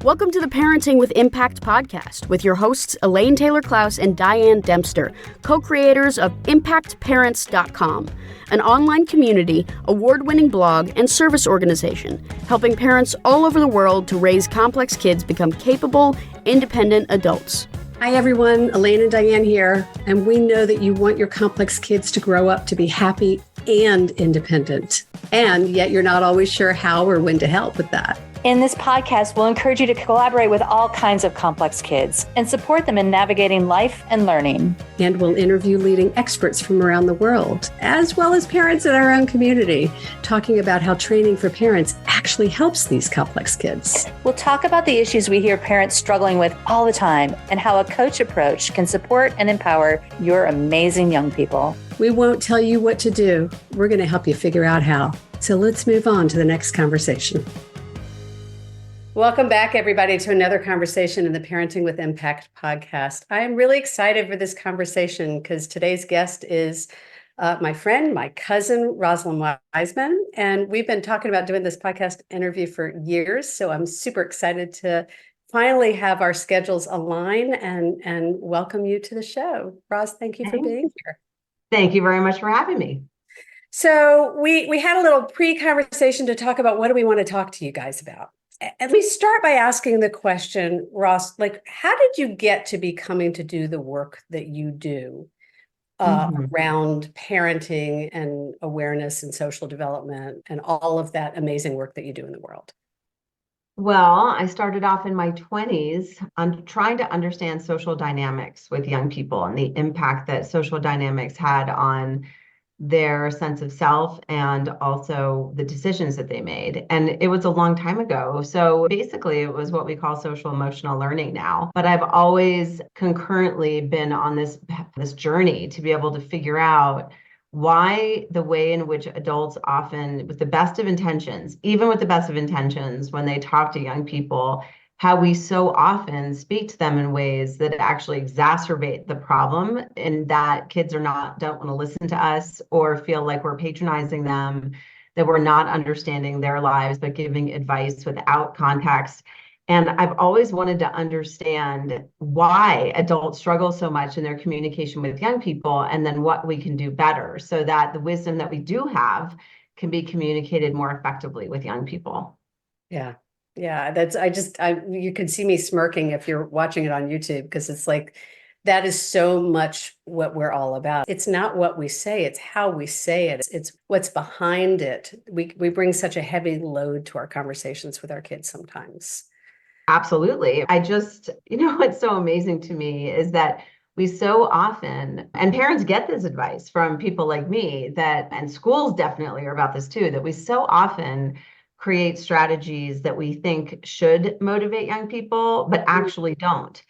Welcome to the Parenting with Impact podcast with your hosts Elaine Taylor-Klaus and Diane Dempster, co-creators of ImpactParents.com, an online community, award-winning blog, and service organization helping parents all over the world to raise complex kids become capable, independent adults. Hi everyone, Elaine and Diane here, and we know that you want your complex kids to grow up to be happy and independent, and yet you're not always sure how or when to help with that. In this podcast, we'll encourage you to collaborate with all kinds of complex kids and support them in navigating life and learning. And we'll interview leading experts from around the world, as well as parents in our own community, talking about how training for parents actually helps these complex kids. We'll talk about the issues we hear parents struggling with all the time and how a coach approach can support and empower your amazing young people. We won't tell you what to do. We're going to help you figure out how. So let's move on to the next conversation. Welcome back, everybody, to another conversation in the Parenting with Impact podcast. I am really excited for this conversation because today's guest is my friend, my cousin, Rosalind Wiseman, and we've been talking about doing this podcast interview for years, so I'm super excited to finally have our schedules align and welcome you to the show. Ros, thank you for being here. Thank you very much for having me. So we had a little pre-conversation to talk about what do we want to talk to you guys about. And we start by asking the question, Ross, how did you get to be coming to do the work that you do around parenting and awareness and social development and all of that amazing work that you do in the world? Well, I started off in my 20s on trying to understand social dynamics with young people and the impact that social dynamics had on their sense of self and also the decisions that they made. And it was a long time ago. So basically it was what we call social emotional learning now. But I've always concurrently been on this journey to be able to figure out why the way in which adults often, with the best of intentions, even with the best of intentions, when they talk to young people, how we so often speak to them in ways that actually exacerbate the problem, and that kids don't want to listen to us or feel like we're patronizing them, that we're not understanding their lives, but giving advice without context. And I've always wanted to understand why adults struggle so much in their communication with young people, and then what we can do better so that the wisdom that we do have can be communicated more effectively with young people. Yeah. Yeah, you can see me smirking if you're watching it on YouTube, because it's like, that is so much what we're all about. It's not what we say, it's how we say it. It's what's behind it. We bring such a heavy load to our conversations with our kids sometimes. Absolutely. What's so amazing to me is that we so often, and parents get this advice from people like me, and schools definitely are about this too, that we so often create strategies that we think should motivate young people, but actually don't.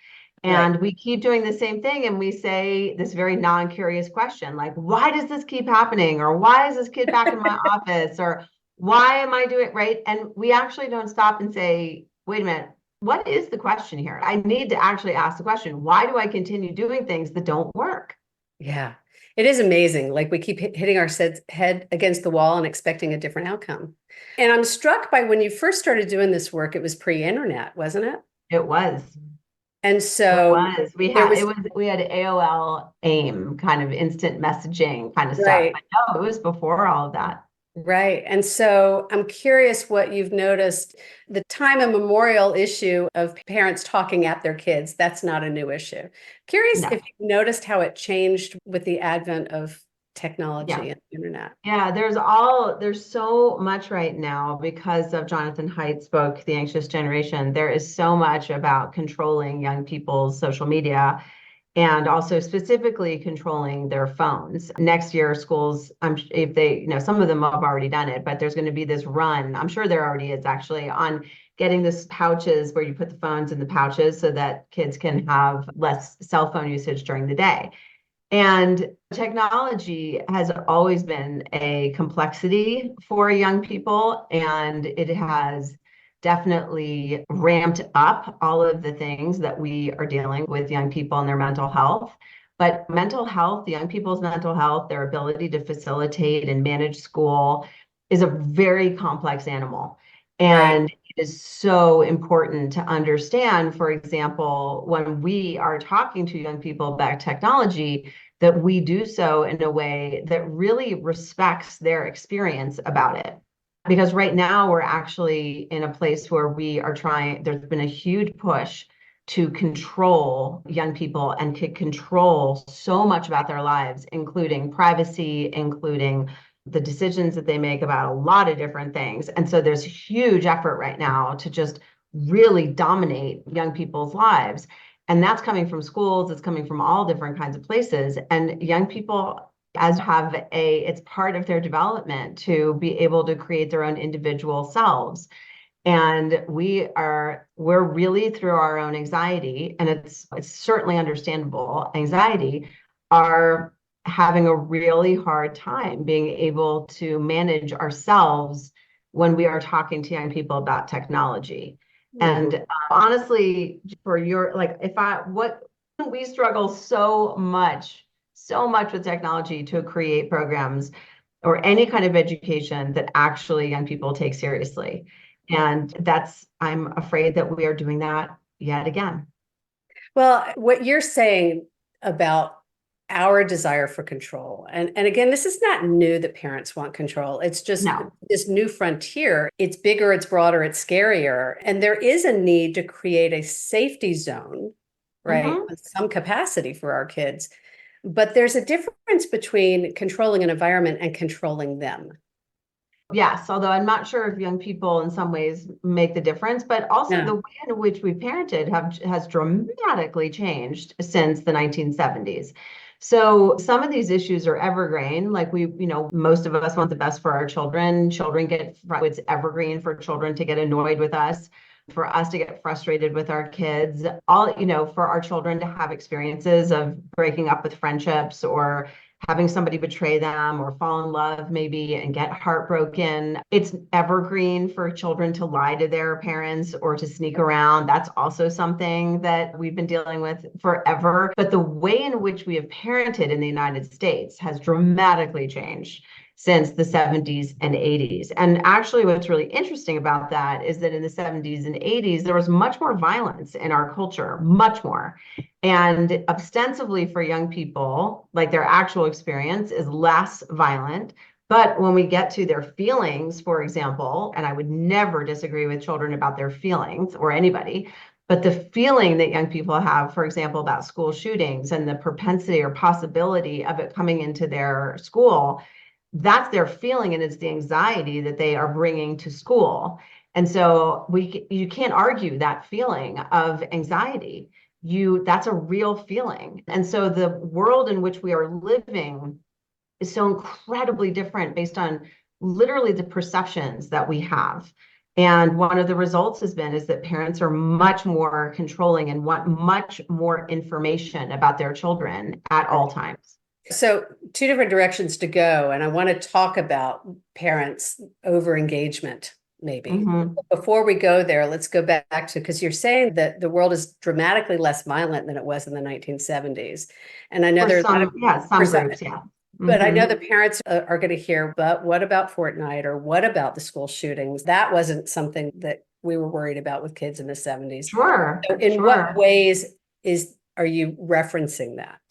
And we keep doing the same thing. And we say this very non-curious question, like, why does this keep happening? Or why is this kid back in my office? Or why am I doing it? Right. And we actually don't stop and say, wait a minute, what is the question here? I need to actually ask the question, why do I continue doing things that don't work? Yeah, it is amazing. Like, we keep hitting our head against the wall and expecting a different outcome. And I'm struck by when you first started doing this work, it was pre-internet, wasn't it? It was. And so we had AOL AIM, kind of instant messaging kind of stuff. But no, it was before all of that. Right. And so I'm curious what you've noticed. The time immemorial issue of parents talking at their kids, that's not a new issue. Curious if you've noticed how it changed with the advent of technology and the internet. Yeah, there's so much right now because of Jonathan Haidt's book, The Anxious Generation. There is so much about controlling young people's social media and also specifically controlling their phones. Next year, schools, if they, some of them have already done it, but there's going to be this run, I'm sure there already is actually, on getting this pouches where you put the phones in the pouches so that kids can have less cell phone usage during the day. And technology has always been a complexity for young people, and it has definitely ramped up all of the things that we are dealing with young people and their mental health. But mental health, young people's mental health, their ability to facilitate and manage school is a very complex animal. And is so important to understand, for example, when we are talking to young people about technology, that we do so in a way that really respects their experience about it. Because right now we're actually in a place where we are trying, there's been a huge push to control young people and to control so much about their lives, including privacy, including the decisions that they make about a lot of different things. And so there's huge effort right now to just really dominate young people's lives. And that's coming from schools, it's coming from all different kinds of places. And young people it's part of their development to be able to create their own individual selves. And we're really, through our own anxiety, and it's certainly understandable anxiety, are having a really hard time being able to manage ourselves when we are talking to young people about technology. And honestly, we struggle so much with technology to create programs or any kind of education that actually young people take seriously. And I'm afraid that we are doing that yet again. Well, what you're saying about our desire for control, and again, this is not new that parents want control. It's just this new frontier. It's bigger, it's broader, it's scarier. And there is a need to create a safety zone, right? Mm-hmm. Some capacity for our kids. But there's a difference between controlling an environment and controlling them. Yes, although I'm not sure if young people in some ways make the difference, but also the way in which we parented has dramatically changed since the 1970s. So some of these issues are evergreen. Like most of us want the best for our children. It's evergreen for children to get annoyed with us, for us to get frustrated with our kids, for our children to have experiences of breaking up with friendships or having somebody betray them or fall in love maybe and get heartbroken. It's evergreen for children to lie to their parents or to sneak around. That's also something that we've been dealing with forever. But the way in which we have parented in the United States has dramatically changed since the 70s and 80s. And actually, what's really interesting about that is that in the 70s and 80s, there was much more violence in our culture, much more. And ostensibly for young people, like their actual experience is less violent. But when we get to their feelings, for example, and I would never disagree with children about their feelings or anybody, but the feeling that young people have, for example, about school shootings and the propensity or possibility of it coming into their school, that's their feeling, and it's the anxiety that they are bringing to school. And so you can't argue that feeling of anxiety. That's a real feeling. And so the world in which we are living is so incredibly different based on literally the perceptions that we have. And one of the results is that parents are much more controlling and want much more information about their children at all times. So two different directions to go. And I want to talk about parents over engagement, maybe. Mm-hmm. Before we go there, let's go back to, because you're saying that the world is dramatically less violent than it was in the 1970s. And I know there's some groups, yeah. But I know the parents are going to hear, but what about Fortnite, or what about the school shootings? That wasn't something that we were worried about with kids in the 70s. Sure. So in what ways are you referencing that?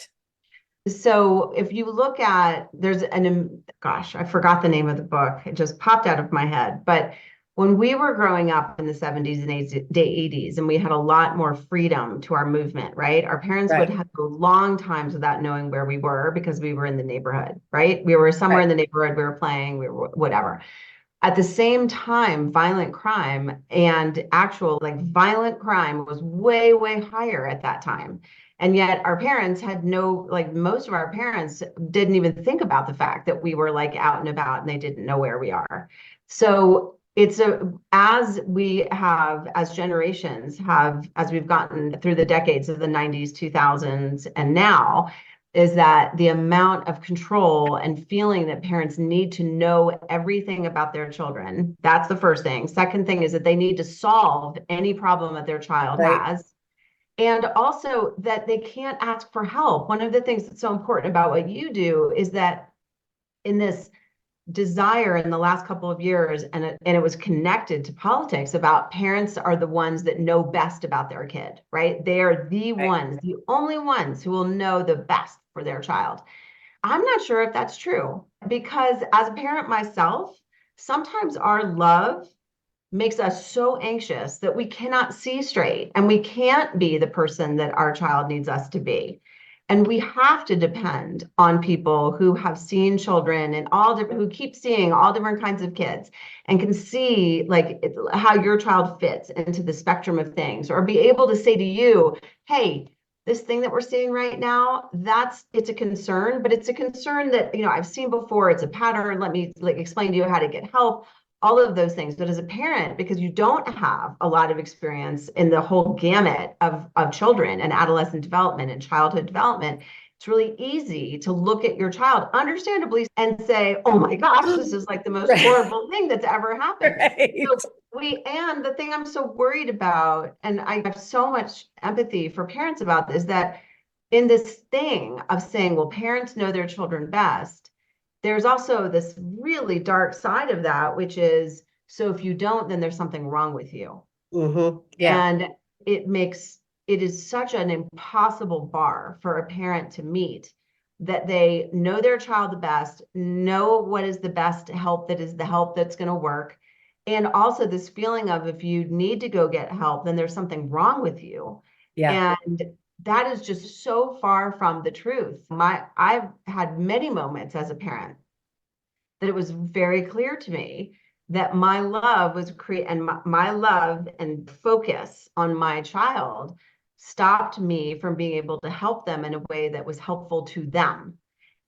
So if you look at, I forgot the name of the book. It just popped out of my head. But when we were growing up in the 70s and 80s, and we had a lot more freedom to our movement, right? Our parents would have to go long times without knowing where we were because we were in the neighborhood, right? We were somewhere in the neighborhood, we were playing, we were whatever. At the same time, violent crime and actual violent crime was way, way higher at that time. And yet our parents had most of our parents didn't even think about the fact that we were out and about and they didn't know where we are. So as generations as we've gotten through the decades of the 90s, 2000s, and now, is that the amount of control and feeling that parents need to know everything about their children. That's the first thing. Second thing is that they need to solve any problem that their child has. And also that they can't ask for help. One of the things that's so important about what you do is that in this desire in the last couple of years, and it was connected to politics, about parents are the ones that know best about their kid, right? They are the ones, the only ones who will know the best for their child. I'm not sure if that's true, because as a parent myself, sometimes our love makes us so anxious that we cannot see straight and we can't be the person that our child needs us to be. And we have to depend on people who have seen children and all different, who keep seeing all different kinds of kids and can see like how your child fits into the spectrum of things, or be able to say to you, hey, this thing that we're seeing right now, it's a concern, but it's a concern that, I've seen before. It's a pattern. Let me explain to you how to get help. All of those things. But as a parent, because you don't have a lot of experience in the whole gamut of children and adolescent development and childhood development, it's really easy to look at your child, understandably, and say, oh my gosh, this is like the most horrible thing that's ever happened. So and the thing I'm so worried about, and I have so much empathy for parents about this, that in this thing of saying, well, parents know their children best, there's also this really dark side of that, which is, so if you don't, then there's something wrong with you. Mm-hmm. Yeah. And it is such an impossible bar for a parent to meet, that they know their child the best, know what is the best help, that is the help that's going to work. And also this feeling of, if you need to go get help, then there's something wrong with you. Yeah. And that is just so far from the truth. I've had many moments as a parent that it was very clear to me that my love was my love and focus on my child stopped me from being able to help them in a way that was helpful to them.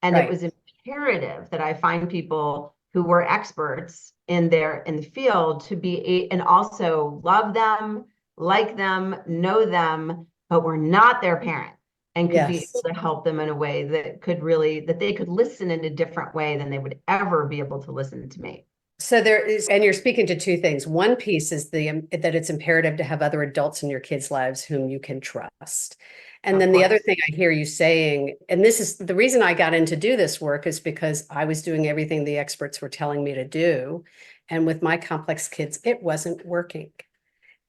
And it was imperative that I find people who were experts in the field to be, and also love them, like them, know them, but were not their parent, and could be able to help them in a way that that they could listen in a different way than they would ever be able to listen to me. So there is, and you're speaking to two things. One piece is that it's imperative to have other adults in your kids' lives whom you can trust. And then the other thing I hear you saying, and this is the reason I got into do this work, is because I was doing everything the experts were telling me to do. And with my complex kids, it wasn't working.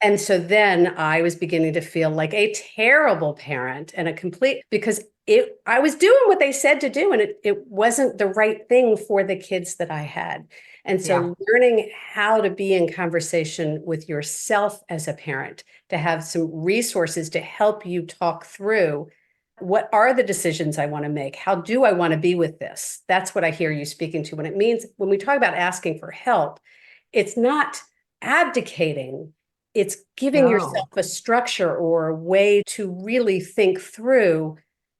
And so then I was beginning to feel like a terrible parent and because I was doing what they said to do, and it wasn't the right thing for the kids that I had. And so learning how to be in conversation with yourself as a parent, to have some resources to help you talk through, what are the decisions I want to make? How do I want to be with this? That's what I hear you speaking to when we talk about asking for help, it's not abdicating. It's giving yourself a structure or a way to really think through,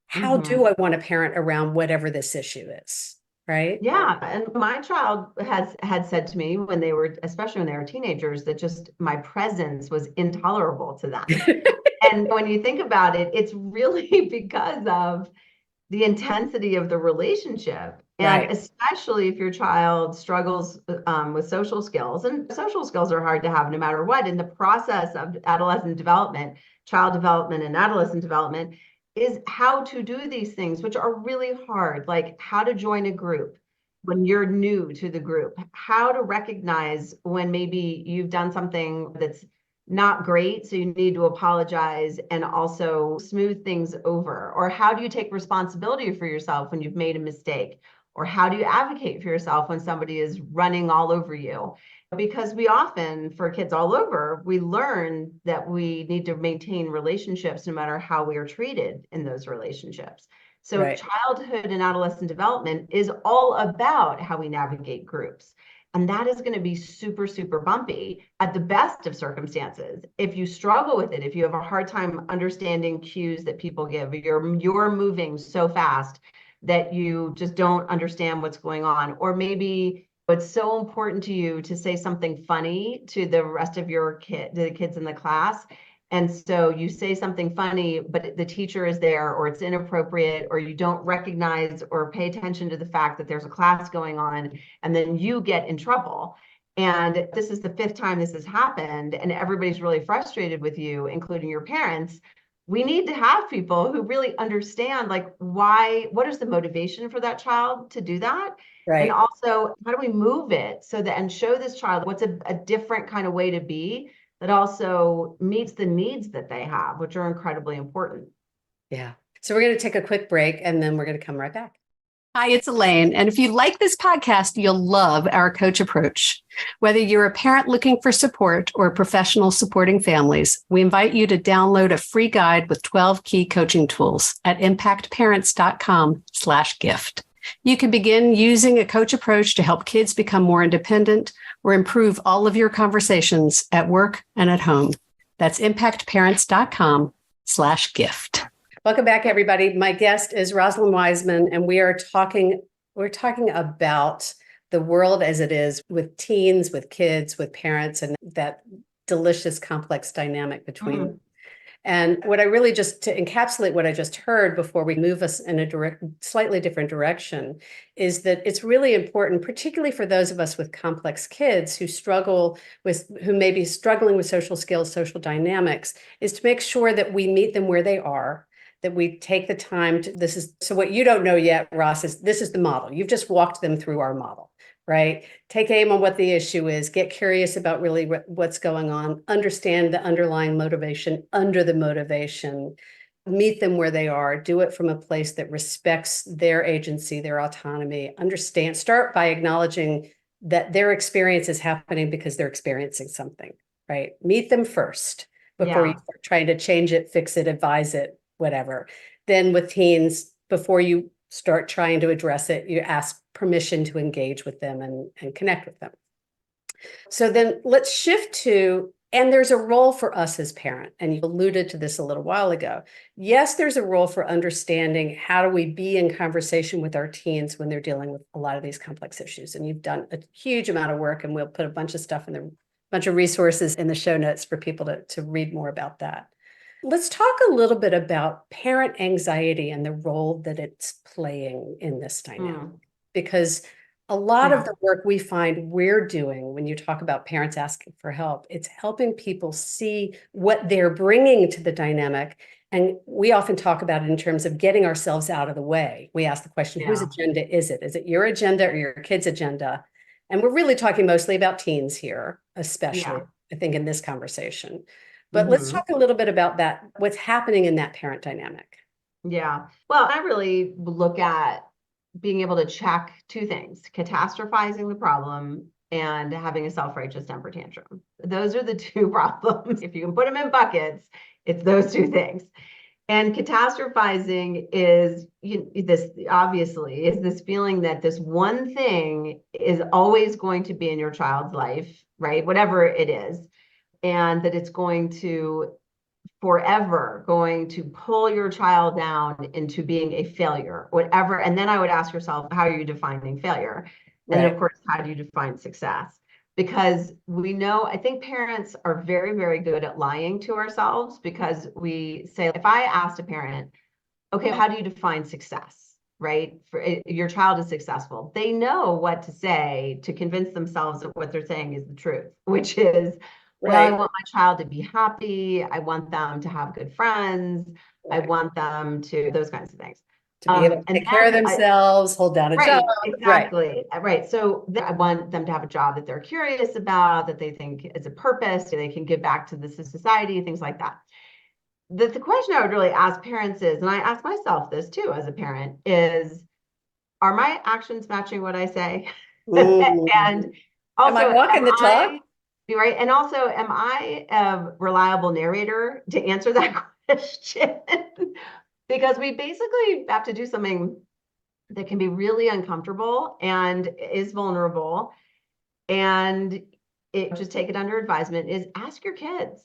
how do I want to parent around whatever this issue is, right? Yeah. And my child had said to me especially when they were teenagers, that just my presence was intolerable to them. And when you think about it, it's really because of the intensity of the relationship. And especially if your child struggles with social skills, and social skills are hard to have no matter what, in the process of adolescent development, child development and adolescent development, is how to do these things, which are really hard, like how to join a group when you're new to the group, how to recognize when maybe you've done something that's not great, so you need to apologize and also smooth things over, or how do you take responsibility for yourself when you've made a mistake, or how do you advocate for yourself when somebody is running all over you? Because we often, for kids all over, we learn that we need to maintain relationships no matter how we are treated in those relationships. So childhood and adolescent development is all about how we navigate groups. And that is going to be super, super bumpy at the best of circumstances. If you struggle with it, if you have a hard time understanding cues that people give, you're moving so fast that you just don't understand what's going on. Or maybe it's so important to you to say something funny to the rest of the kids in the class. And so you say something funny, but the teacher is there, or it's inappropriate, or you don't recognize or pay attention to the fact that there's a class going on, and then you get in trouble. And this is the 5th time this has happened, and everybody's really frustrated with you, including your parents. we need to have people who really understand like what is the motivation for that child to do that? And Right. also, how do we move it so that and show this child what's a different kind of way to be that also meets the needs that they have, which are incredibly important. Yeah. So we're going to take a quick break and then we're going to come right back. Hi, it's Elaine. And if you like this podcast, you'll love our coach approach. Whether you're a parent looking for support or a professional supporting families, we invite you to download a free guide with 12 key coaching tools at impactparents.com/gift. You can begin using a coach approach to help kids become more independent or improve all of your conversations at work and at home. That's impactparents.com/gift. Welcome back, everybody. My guest is Rosalind Wiseman, and we're talking about the world as it is with teens, with kids, with parents, and that delicious, complex dynamic between them. And what I really just to encapsulate what I just heard before we move us in a slightly different direction is that it's really important, particularly for those of us with complex kids who may be struggling with social skills, social dynamics, is to make sure that we meet them where they are, that we take the time to, so what you don't know yet, Ross, is this is the model. You've just walked them through our model, right? Take aim on what the issue is, get curious about really what's going on, understand the underlying motivation under the motivation, meet them where they are, do it from a place that respects their agency, their autonomy, start by acknowledging that their experience is happening because they're experiencing something, right? Meet them first before you start trying to change it, fix it, advise it, whatever. Then with teens, before you start trying to address it, you ask permission to engage with them and connect with them. So then let's shift to, and there's a role for us as parent, and you alluded to this a little while ago. Yes, there's a role for understanding how do we be in conversation with our teens when they're dealing with a lot of these complex issues. And you've done a huge amount of work, and we'll put a bunch of stuff in bunch of resources in the show notes for people to read more about that. Let's talk a little bit about parent anxiety and the role that it's playing in this dynamic, because a lot of the work we find we're doing when you talk about parents asking for help, it's helping people see what they're bringing to the dynamic. And we often talk about it in terms of getting ourselves out of the way. We ask the question, whose agenda is it? Is it your agenda or your kid's agenda? And we're really talking mostly about teens here, especially, I think, in this conversation. But let's talk a little bit about that, what's happening in that parent dynamic. Yeah. Well, I really look at being able to check two things: catastrophizing the problem and having a self-righteous temper tantrum. Those are the two problems. If you can put them in buckets, it's those two things. And catastrophizing is this feeling that this one thing is always going to be in your child's life, right? Whatever it is. And that it's going to forever going to pull your child down into being a failure, whatever. And then I would ask yourself, how are you defining failure? And then, of course, how do you define success? Because we know, I think parents are very, very good at lying to ourselves, because we say, if I asked a parent, okay, how do you define success? Right? Your child is successful. They know what to say to convince themselves that what they're saying is the truth, which is, well, I want my child to be happy. I want them to have good friends. I want them to, those kinds of things. To be able to take care of themselves, hold down a job. Exactly. Right. So I want them to have a job that they're curious about, that they think is a purpose, so they can give back to the society, things like that. The question I would really ask parents is, and I ask myself this too as a parent, is, are my actions matching what I say? And also, am I walking the talk? Right. And also, am I a reliable narrator to answer that question? Because we basically have to do something that can be really uncomfortable and is vulnerable. And just take it under advisement, is ask your kids.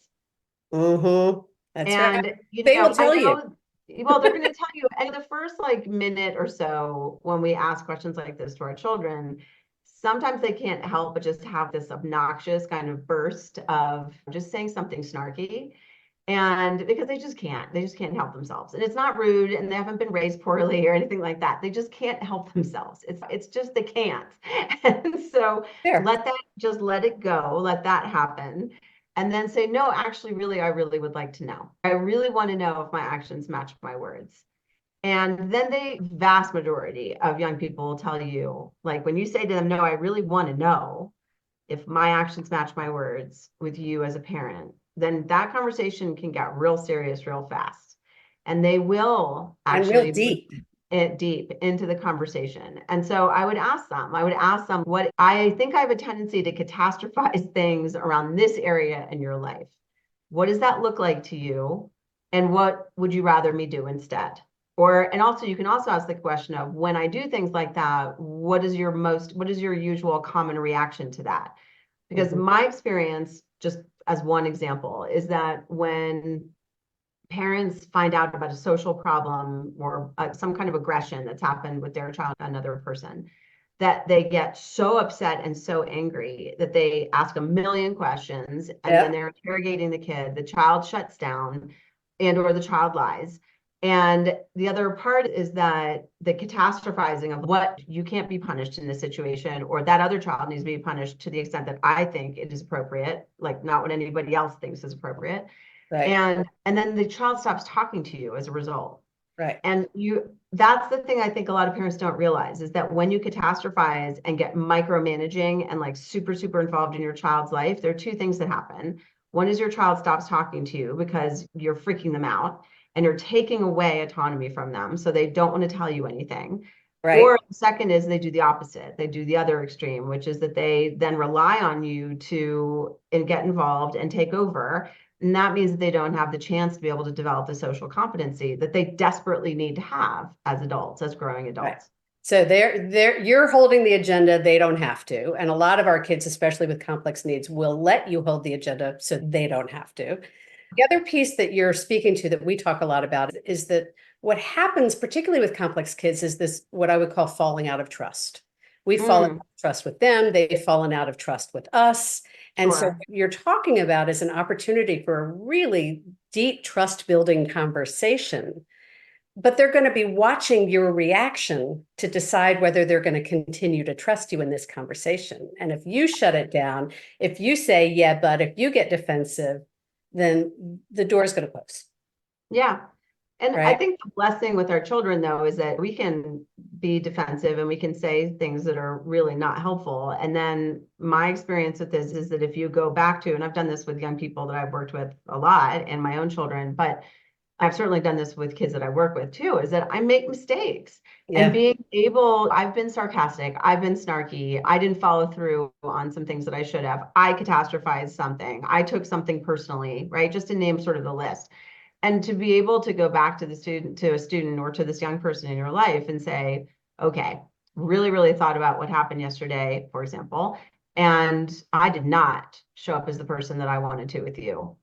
That's and, right. They will tell you. Well, they're going to tell you. And the first minute or so, when we ask questions like this to our children, sometimes they can't help but just have this obnoxious kind of burst of just saying something snarky. And because they just can't help themselves. And it's not rude, and they haven't been raised poorly or anything like that. They just can't help themselves. It's just, they can't. And so let it go, let that happen. and then say, no, actually, really, I really would like to know. I really want to know if my actions match my words. And then the vast majority of young people will tell you, like when you say to them, no, I really want to know if my actions match my words with you as a parent, then that conversation can get real serious real fast. And they will actually deep. Deep into the conversation. And so I would ask them what I think I have a tendency to catastrophize things around this area in your life. What does that look like to you? And what would you rather me do instead? And also you can also ask the question of, when I do things like that, what is your usual common reaction to that? Because my experience, just as one example, is that when parents find out about a social problem or some kind of aggression that's happened with their child, another person, that they get so upset and so angry that they ask a million questions, and then they're interrogating the kid, the child shuts down or the child lies. And the other part is that the catastrophizing of what you can't be punished in this situation, or that other child needs to be punished to the extent that I think it is appropriate, like not what anybody else thinks is appropriate. Right. And then the child stops talking to you as a result. Right. And that's the thing I think a lot of parents don't realize, is that when you catastrophize and get micromanaging and like super, super involved in your child's life, there are two things that happen. One is your child stops talking to you because you're freaking them out and you're taking away autonomy from them, so they don't want to tell you anything. Right. Or the second is they do the opposite. They do the other extreme, which is that they then rely on you to get involved and take over. And that means that they don't have the chance to be able to develop the social competency that they desperately need to have as adults, as growing adults. Right. So you're holding the agenda, they don't have to. And a lot of our kids, especially with complex needs, will let you hold the agenda so they don't have to. The other piece that you're speaking to that we talk a lot about is that what happens, particularly with complex kids, is this, what I would call falling out of trust. We've fallen out of trust with them. They've fallen out of trust with us. And so what you're talking about is an opportunity for a really deep trust building conversation, but they're going to be watching your reaction to decide whether they're going to continue to trust you in this conversation. And if you shut it down, if you say, yeah, but if you get defensive, then the door's going to close. Yeah. And I think the blessing with our children, though, is that we can be defensive and we can say things that are really not helpful. And then my experience with this is that if you go back to, and I've done this with young people that I've worked with a lot and my own children, but I've certainly done this with kids that I work with too, is that I make mistakes. And I've been sarcastic, I've been snarky, I didn't follow through on some things that I should have. I catastrophized something, I took something personally, right? Just to name sort of the list. And to be able to go back to a student or to this young person in your life and say, okay, really, really thought about what happened yesterday, for example, and I did not show up as the person that I wanted to with you.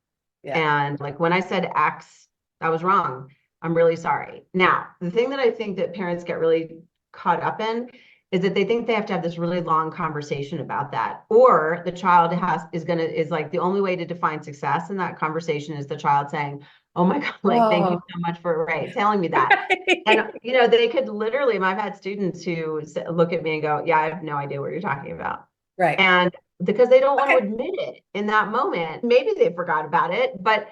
And like when I said X, that was wrong. I'm really sorry. Now, the thing that I think that parents get really caught up in is that they think they have to have this really long conversation about that, or the child is like the only way to define success in that conversation is the child saying, oh my God, like, thank you so much for telling me that. And, they could literally, I've had students who look at me and go, yeah, I have no idea what you're talking about. Right. And because they don't want to admit it in that moment, maybe they forgot about it, but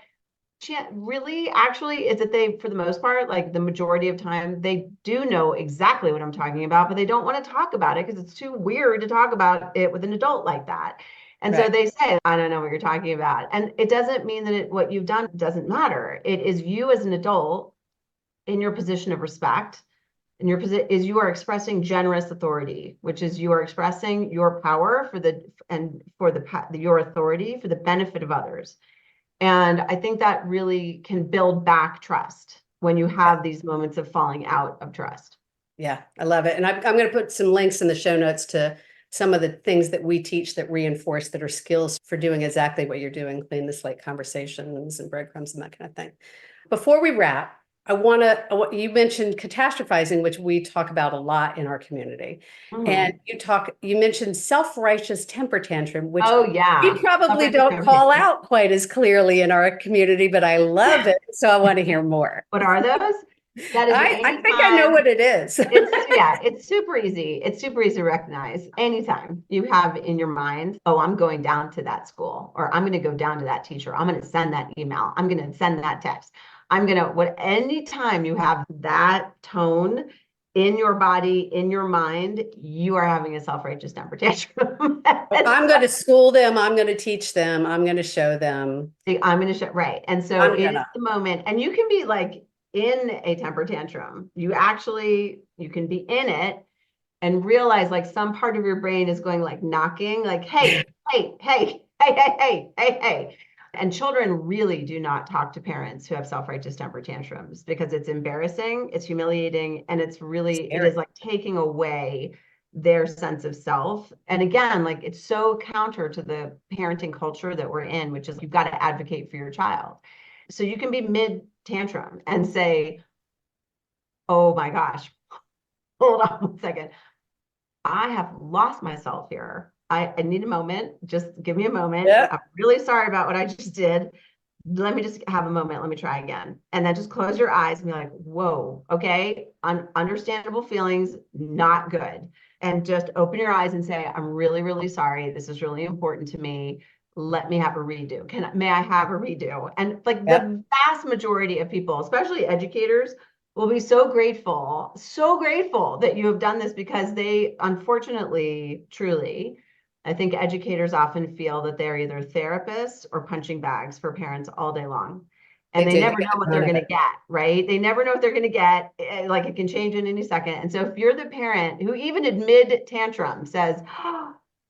really actually is that they, for the most part, like the majority of time, they do know exactly what I'm talking about, but they don't want to talk about it because it's too weird to talk about it with an adult like that. And so they say, I don't know what you're talking about. And it doesn't mean that what you've done doesn't matter. It is you as an adult in your position of respect. And your position is you are expressing generous authority, which is you are expressing your power your authority for the benefit of others. And I think that really can build back trust when you have these moments of falling out of trust. Yeah, I love it. And I'm going to put some links in the show notes to some of the things that we teach that reinforce that are skills for doing exactly what you're doing, clean the slate conversations and breadcrumbs and that kind of thing. Before we wrap, you mentioned catastrophizing, which we talk about a lot in our community. And you mentioned self-righteous temper tantrum, which we probably don't call out quite as clearly in our community, but I love it. So I want to hear more. What are those? That is I think I know what it is. it's super easy. It's super easy to recognize. Anytime you have in your mind, oh, I'm going down to that school, or I'm going to go down to that teacher. I'm going to send that email. I'm going to send that text. Anytime you have that tone in your body, in your mind, you are having a self-righteous temper tantrum. I'm going to school them. I'm going to teach them. I'm going to show them. I'm going to show, right. And so it is the moment, and you can be like in a temper tantrum. You can be in it and realize like some part of your brain is going like knocking, like, hey, hey, hey, hey, hey, hey, hey, hey. And children really do not talk to parents who have self-righteous temper tantrums because it's embarrassing, it's humiliating, and it is like taking away their sense of self. And again, like it's so counter to the parenting culture that we're in, which is you've got to advocate for your child. So you can be mid tantrum and say, oh my gosh, hold on one second. I have lost myself here. I need a moment. Just give me a moment. Yeah. I'm really sorry about what I just did. Let me just have a moment. Let me try again. And then just close your eyes and be like, whoa, okay. Understandable feelings, not good. And just open your eyes and say, I'm really, really sorry. This is really important to me. Let me have a redo. May I have a redo? And like the vast majority of people, especially educators, will be so grateful that you have done this, because they, unfortunately, truly, I think educators often feel that they're either therapists or punching bags for parents all day long. And they never know what they're going to get, right? They never know what they're going to get. Like it can change in any second. And so if you're the parent who even in mid tantrum says,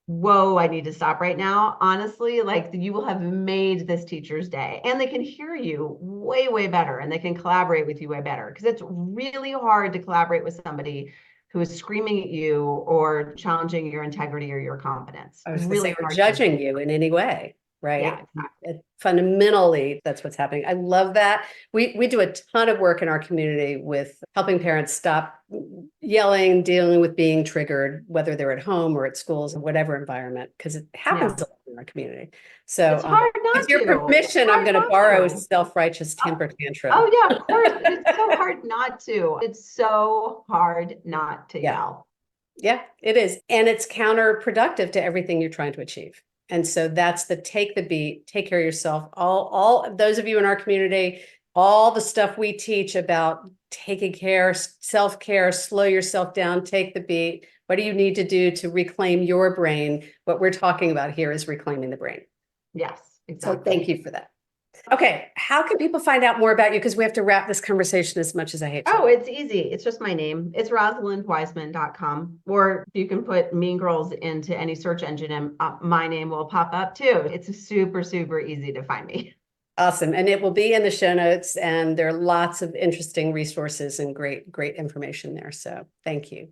whoa, I need to stop right now. Honestly, like you will have made this teacher's day, and they can hear you way, way better, and they can collaborate with you way better, because it's really hard to collaborate with somebody who is screaming at you or challenging your integrity or your competence. I was really hard judging you in any way, right? Yeah, exactly. Fundamentally, that's what's happening. I love that. We do a ton of work in our community with helping parents stop yelling, dealing with being triggered, whether they're at home or at schools or whatever environment, because it happens a lot in our community. So it's hard not with your permission, I'm going to borrow a self-righteous temper tantrum. Oh yeah, of course. It's so hard not to. It's so hard not to yell. Yeah, it is. And it's counterproductive to everything you're trying to achieve. And so that's take the beat, take care of yourself. All of those of you in our community, all the stuff we teach about taking care, self-care, slow yourself down, take the beat. What do you need to do to reclaim your brain? What we're talking about here is reclaiming the brain. Yes, exactly. So thank you for that. Okay, how can people find out more about you? Because we have to wrap this conversation, as much as I hate to. Oh, it's easy. It's just my name. It's rosalindwiseman.com. Or you can put Mean Girls into any search engine and my name will pop up too. It's super, super easy to find me. Awesome. And it will be in the show notes, and there are lots of interesting resources and great, great information there. So thank you.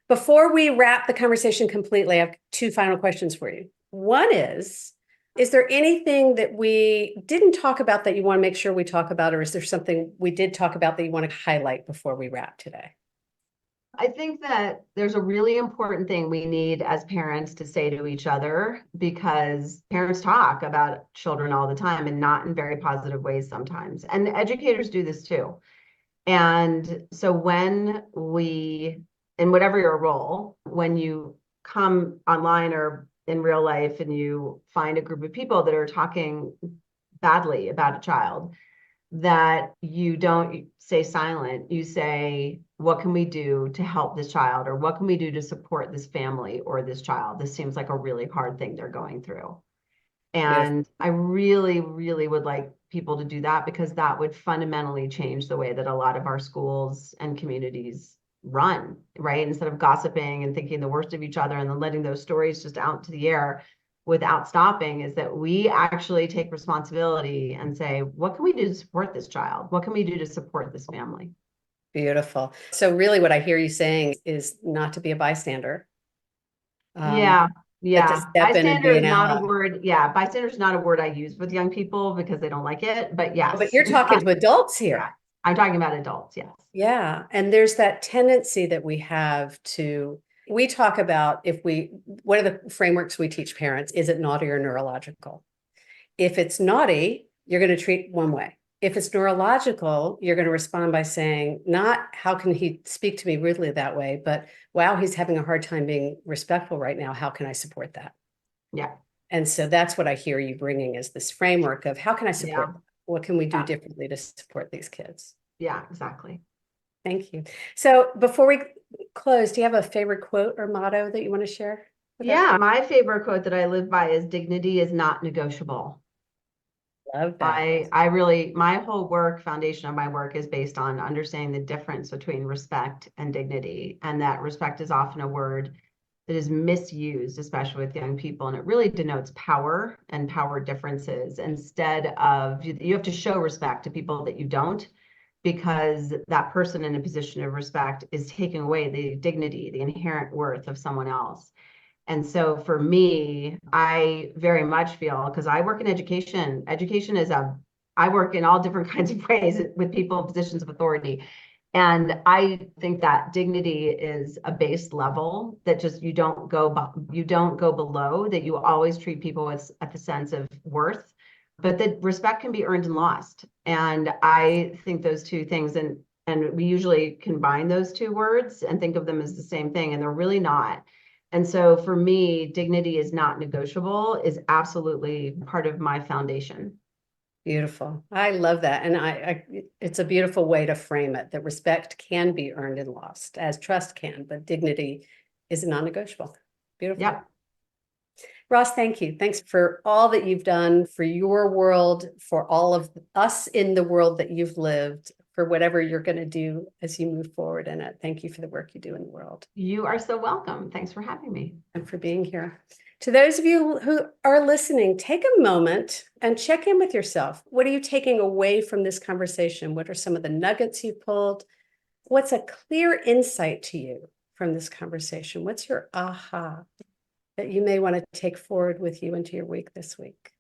Before we wrap the conversation completely, I have two final questions for you. One is there anything that we didn't talk about that you want to make sure we talk about, or is there something we did talk about that you want to highlight before we wrap today? I think that there's a really important thing we need as parents to say to each other, because parents talk about children all the time and not in very positive ways sometimes. And educators do this too. And so when in whatever your role, when you come online or in real life and you find a group of people that are talking badly about a child, that you don't stay silent. You say, what can we do to help this child? Or what can we do to support this family or this child? This seems like a really hard thing they're going through. And I really, really would like people to do that, because that would fundamentally change the way that a lot of our schools and communities run, right? Instead of gossiping and thinking the worst of each other and then letting those stories just out to the air without stopping, is that we actually take responsibility and say, what can we do to support this child? What can we do to support this family? Beautiful. So really what I hear you saying is not to be a bystander. Yeah. Bystander is not ally. a word. Yeah. Bystander is not a word I use with young people because they don't like it, but yes. But you're talking to adults here. Yeah. I'm talking about adults. Yes. Yeah. And there's that tendency that we have we talk about what are the frameworks we teach parents? Is it naughty or neurological? If it's naughty, you're going to treat one way. if it's neurological, you're going to respond by saying, not how can he speak to me rudely that way, but wow, he's having a hard time being respectful right now. How can I support that? Yeah. And so that's what I hear you bringing is this framework of how can I support? Yeah. What can we do differently to support these kids? Yeah, exactly. Thank you. So before we close, do you have a favorite quote or motto that you want to share? Yeah, my favorite quote that I live by is dignity is not negotiable. Love that. I really, my whole foundation of my work is based on understanding the difference between respect and dignity. And that respect is often a word that is misused, especially with young people. And it really denotes power and power differences instead of, you have to show respect to people that you don't, because that person in a position of respect is taking away the dignity, the inherent worth of someone else. And so for me, I very much feel, because I work in education, I work in all different kinds of ways with people in positions of authority. And I think that dignity is a base level that just you don't go below, that you always treat people at the sense of worth, but that respect can be earned and lost. And I think those two things, and we usually combine those two words and think of them as the same thing, and they're really not. And so for me, dignity is not negotiable is absolutely part of my foundation. Beautiful. I love that. And it's a beautiful way to frame it, that respect can be earned and lost as trust can, but dignity is non-negotiable. Beautiful. Yep. Ross, thank you. Thanks for all that you've done for your world, for all of us in the world that you've lived, for whatever you're going to do as you move forward in it. Thank you for the work you do in the world. You are so welcome. Thanks for having me. And for being here. To those of you who are listening, take a moment and check in with yourself. What are you taking away from this conversation? What are some of the nuggets you pulled? What's a clear insight to you from this conversation? What's your aha that you may want to take forward with you into your week this week?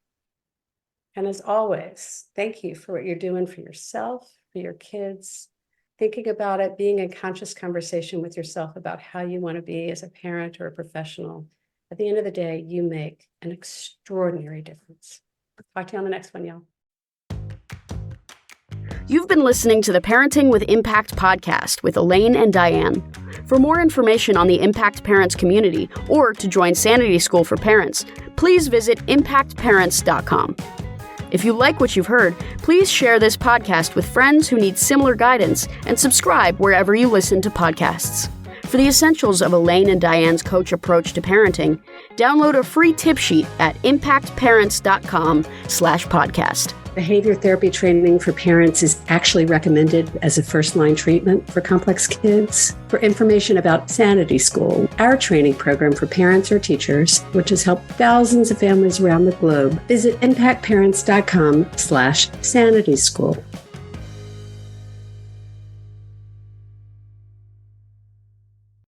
And as always, thank you for what you're doing for yourself, for your kids, thinking about it, being in conscious conversation with yourself about how you want to be as a parent or a professional. At the end of the day, you make an extraordinary difference. Talk to you on the next one, y'all. You've been listening to the Parenting with Impact podcast with Elaine and Diane. For more information on the Impact Parents community or to join Sanity School for Parents, please visit impactparents.com. If you like what you've heard, please share this podcast with friends who need similar guidance and subscribe wherever you listen to podcasts. For the essentials of Elaine and Diane's coach approach to parenting, download a free tip sheet at impactparents.com/podcast. Behavior therapy training for parents is actually recommended as a first-line treatment for complex kids. For information about Sanity School, our training program for parents or teachers, which has helped thousands of families around the globe, visit impactparents.com/Sanity School.